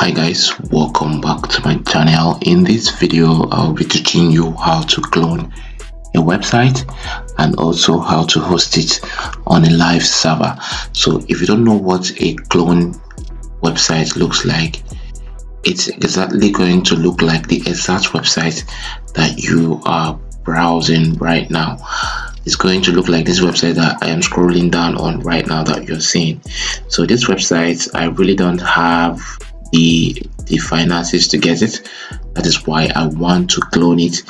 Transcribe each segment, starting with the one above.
Hi guys, welcome back to my channel. In this video I'll be teaching you how to clone a website and also how to host it on a live server. So if you don't know what a clone website looks like, it's exactly going to look like the exact website that you are browsing right now. It's going to look like this website that I am scrolling down on right now that you're seeing. So this website, I really don't have the finances to get it. That is why I want to clone it,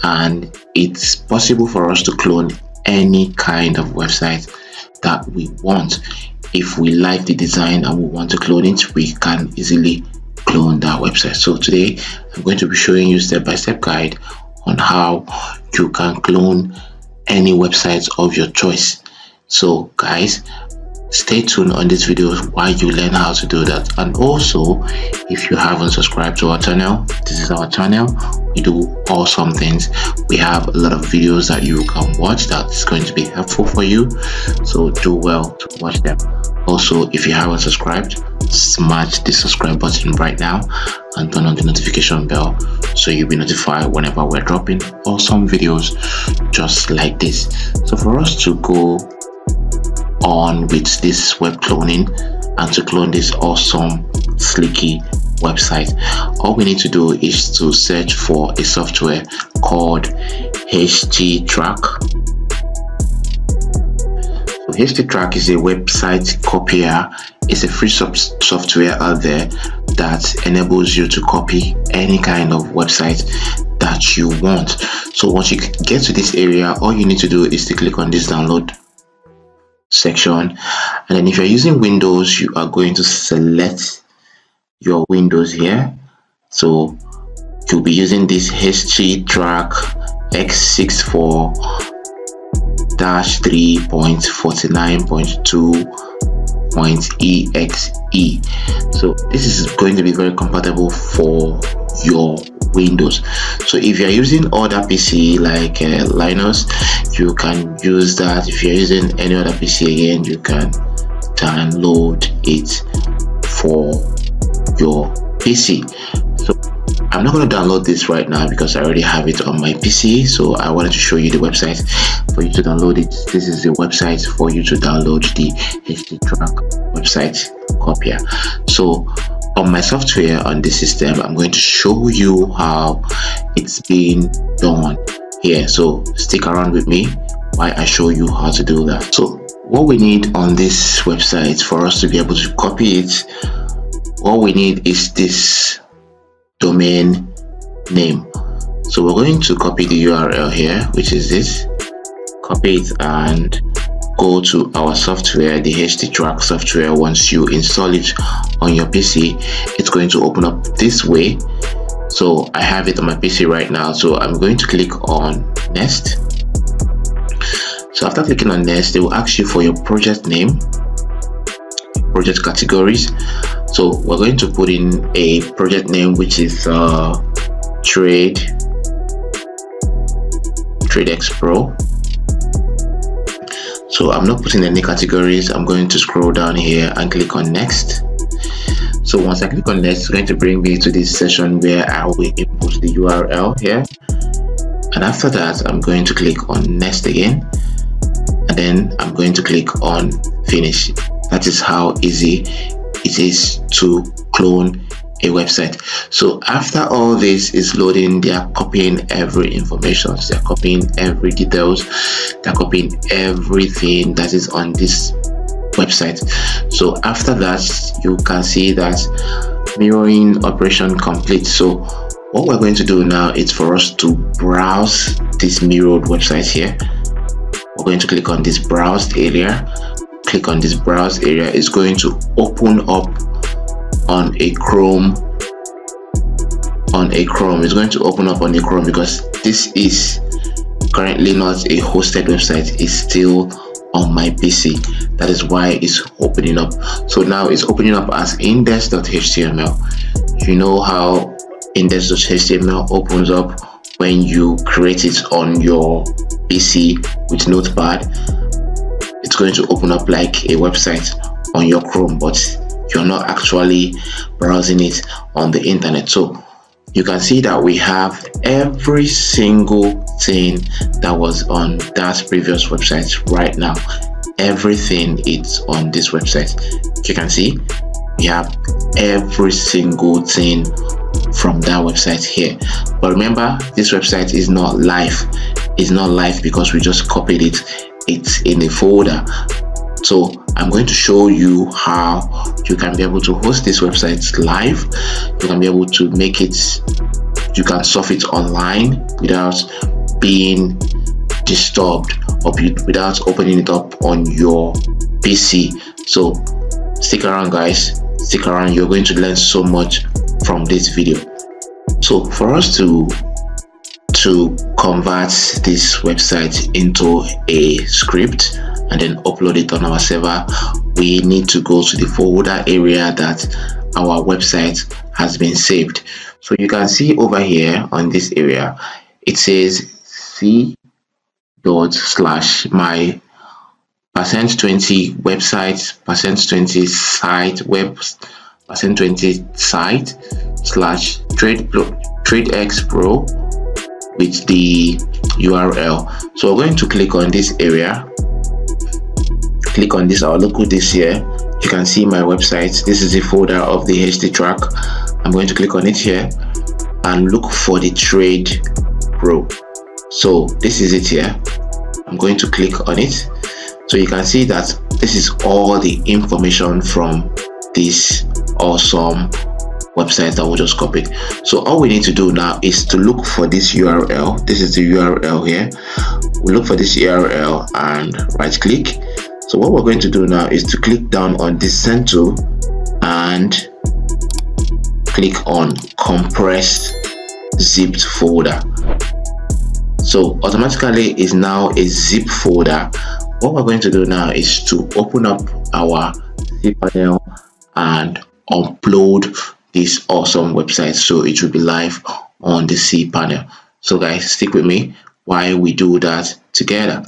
and it's possible for us to clone any kind of website that we want. If we like the design and we want to clone it, we can easily clone that website. So today I'm going to be showing you step-by-step guide on how you can clone any website of your choice. So guys, stay tuned on this video while you learn how to do that. And also, if you haven't subscribed to our channel, this is our channel. We do awesome things. We have a lot of videos that you can watch that's going to be helpful for you, so do well to watch them. Also, if you haven't subscribed, smash the subscribe button right now and turn on the notification bell so you'll be notified whenever we're dropping awesome videos just like this. So for us to go on with this web cloning and to clone this awesome slicky website, all we need to do is to search for a software called HTTrack. So HTTrack is a website copier. It's a free software out there that enables you to copy any kind of website that you want. So once you get to this area, all you need to do is to click on this download section, and then if you're using Windows, you are going to select your Windows here. So you'll be using this HTTrack x64-3.49.2.exe. So this is going to be very compatible for your Windows. So if you're using other PC like Linux, you can use that. If you're using any other PC, again, you can download it for your PC. So I'm not going to download this right now because I already have it on my PC. So I wanted to show you the website for you to download it. This is the website for you to download the HTTrack website copier. So on my software on this system, I'm going to show you how it's been done here. So stick around with me while I show you how to do that. So what we need on this website for us to be able to copy it, all we need is this domain name. So we're going to copy the URL here, which is this. Copy it and go to our software, the HTTrack software. Once you install it on your PC, it's going to open up this way. So I have it on my PC right now, so I'm going to click on next. So after clicking on next, they will ask you for your project name, project categories. So we're going to put in a project name which is TradeX Pro. So I'm not putting any categories. I'm going to scroll down here and click on next. So once I click on next, it's going to bring me to this session where I will input the URL here, and after that I'm going to click on next again, and then I'm going to click on finish. That is how easy it is to clone a website. So after all this is loading, they are copying every information, they're copying every details, they're copying everything that is on this website. So after that, you can see that mirroring operation complete. So what we're going to do now is for us to browse this mirrored website here. We're going to click on this browse area. Click on this browse area. It's going to open up on a Chrome. It's going to open up on a Chrome because this is currently not a hosted website. It's still on my PC. That is why it's opening up. So now it's opening up as index.html. You know how index.html opens up when you create it on your PC with Notepad. It's going to open up like a website on your Chrome, but you're not actually browsing it on the internet. So you can see that we have every single thing that was on that previous website right now. Everything is on this website. You can see we have every single thing from that website here. But remember, this website is not live. It's not live because we just copied it. It's in a folder. So I'm going to show you how you can be able to host this website live. You can be able to make it, you can surf it online without being disturbed or without opening it up on your PC. So stick around, guys. Stick around. You're going to learn so much from this video. So for us to convert this website into a script and then upload it on our server, we need to go to the folder area that our website has been saved. So you can see over here on this area, it says c./my %20 website, %20 site, web %20 site /TradeX Pro with the URL. So we're going to click on this area. Click on this, our local disk here. You can see my website. This is the folder of the HTTrack. I'm going to click on it here and look for the Trade Pro. So this is it here. I'm going to click on it. So you can see that this is all the information from this awesome website that we just copied. So all we need to do now is to look for this URL. This is the URL here. We look for this URL and right click. So what we're going to do now is to click down on this send to and click on compressed zipped folder. So automatically is now a zip folder. What we're going to do now is to open up our cPanel and upload this awesome website so it will be live on the cPanel. So guys, stick with me while we do that together.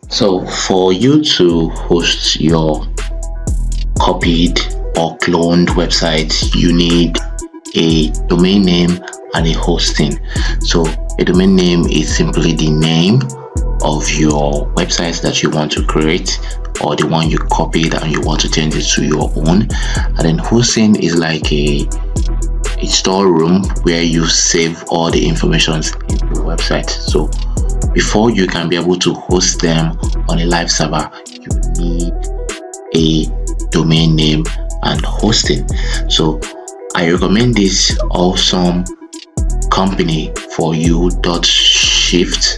So for you to host your copied or cloned website, you need a domain name and a hosting. So a domain name is simply the name of your website that you want to create, or the one you copied and you want to change it to your own. And then hosting is like a storeroom where you save all the information in the website. So before you can be able to host them on a live server, you need a domain name and hosting. So I recommend this awesome company for you, Shift.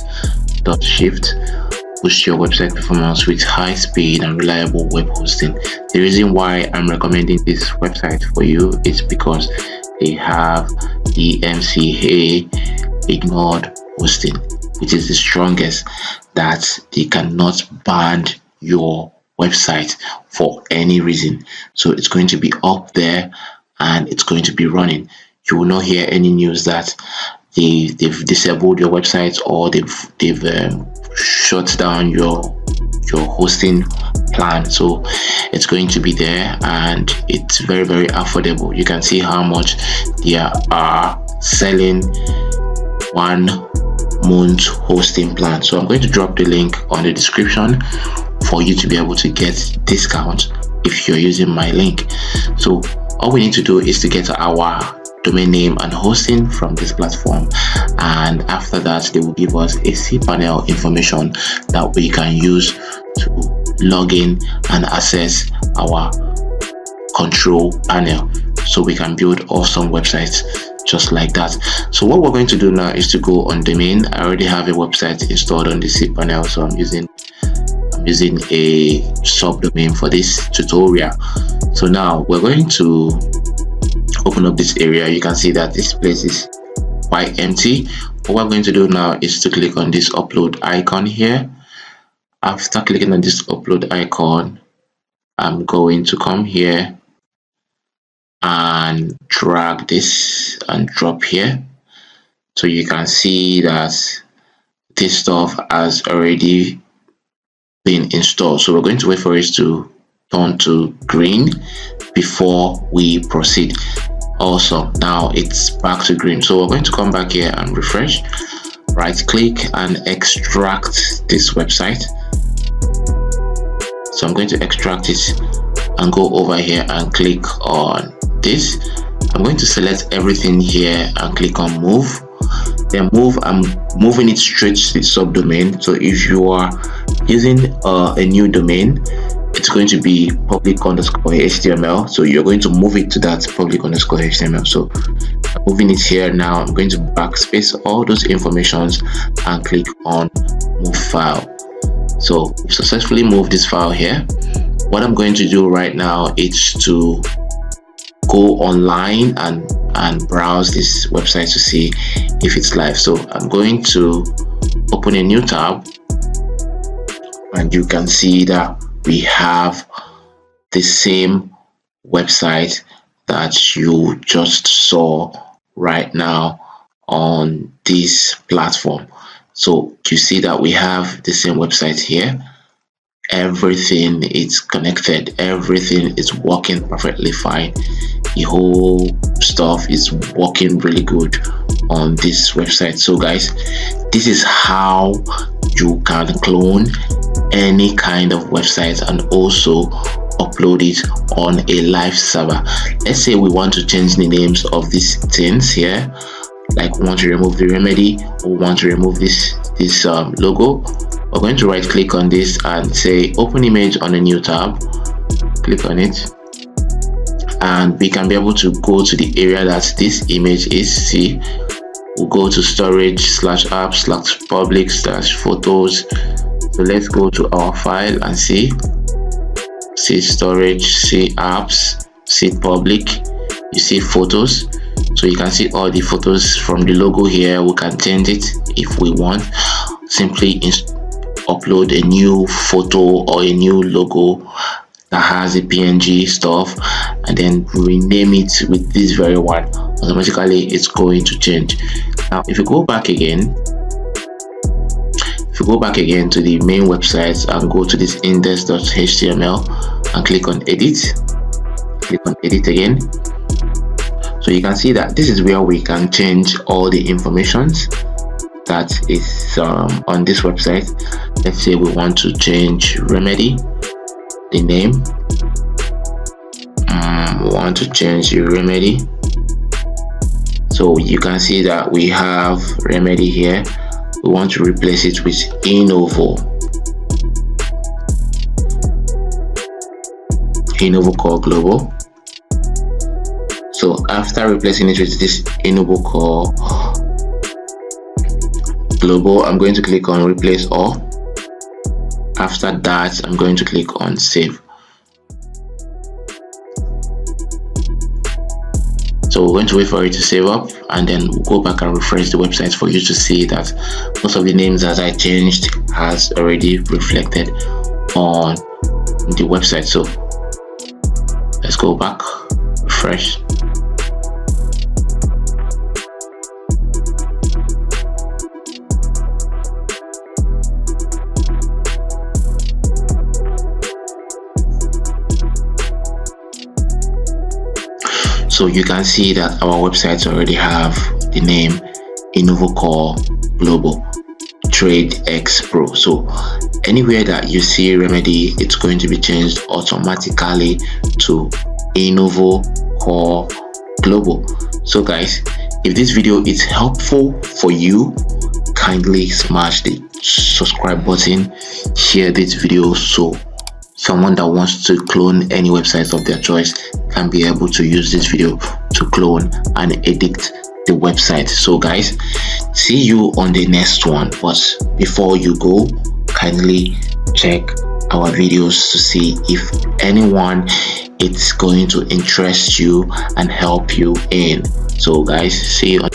Boost your website performance with high speed and reliable web hosting. The reason why I'm recommending this website for you is because they have the MCA ignored hosting, which is the strongest, that they cannot ban your website for any reason. So it's going to be up there and it's going to be running. You will not hear any news that they've disabled your website or they've shut down your hosting plan. So it's going to be there and it's very, very affordable. You can see how much they are selling 1 month hosting plan. So I'm going to drop the link on the description for you to be able to get discount if you're using my link. So all we need to do is to get our domain name and hosting from this platform, and after that they will give us a cPanel information that we can use to log in and access our control panel so we can build awesome websites just like that. So what we're going to do now is to go on domain. I already have a website installed on the cPanel, so I'm using a subdomain for this tutorial. So now we're going to open up this area. You can see that this place is quite empty. What we're going to do now is to click on this upload icon here. After clicking on this upload icon, I'm going to come here and drag this and drop here. So you can see that this stuff has already been installed. So we're going to wait for it to turn to green before we proceed. Awesome, now it's back to green. So we're going to come back here and refresh, right click and extract this website. So I'm going to extract it and go over here and click on this. I'm going to select everything here and click on move. Then move, I'm moving it straight to the subdomain. So if you are using a new domain, it's going to be public_html. So you're going to move it to that public_html. So I'm moving it here now. I'm going to backspace all those informations and click on move file. So we've successfully moved this file here. What I'm going to do right now is to go online and browse this website to see if it's live. So I'm going to open a new tab, and you can see that we have the same website that you just saw right now on this platform. So you see that we have the same website here. Everything is connected, everything is working perfectly fine. The whole stuff is working really good on this website. So guys, this is how you can clone any kind of website and also upload it on a live server. Let's say we want to change the names of these things here, like we want to remove the remedy, or we want to remove this logo. We're going to right click on this and say open image on a new tab. Click on it, and we can be able to go to the area that this image is. See, we'll go to storage/apps/public/photos. So let's go to our file and see storage, see apps, see public, you see photos. So you can see all the photos from the logo here. We can change it if we want. Simply upload a new photo or a new logo that has a PNG stuff, and then rename it with this very one. Automatically it's going to change. Now if you go back again to the main website and go to this index.html and click on edit again, so you can see that this is where we can change all the informations that is on this website. Let's say we want to change remedy, the name. We want to change the remedy. So you can see that we have remedy here. We want to replace it with Innovo Core Global. So after replacing it with this Innovo Core Global, I'm going to click on replace all. After that, I'm going to click on save. So we're going to wait for it to save up, and then we'll go back and refresh the website for you to see that most of the names that I changed has already reflected on the website. So let's go back, refresh. So you can see that our websites already have the name Innovo Core Global Trade X Pro. So anywhere that you see remedy, it's going to be changed automatically to Innovo Core Global. So guys, if this video is helpful for you, kindly smash the subscribe button, share this video so someone that wants to clone any websites of their choice can be able to use this video to clone and edit the website. So guys, see you on the next one, but before you go, kindly check our videos to see if anyone it's going to interest you and help you in. So guys, see you on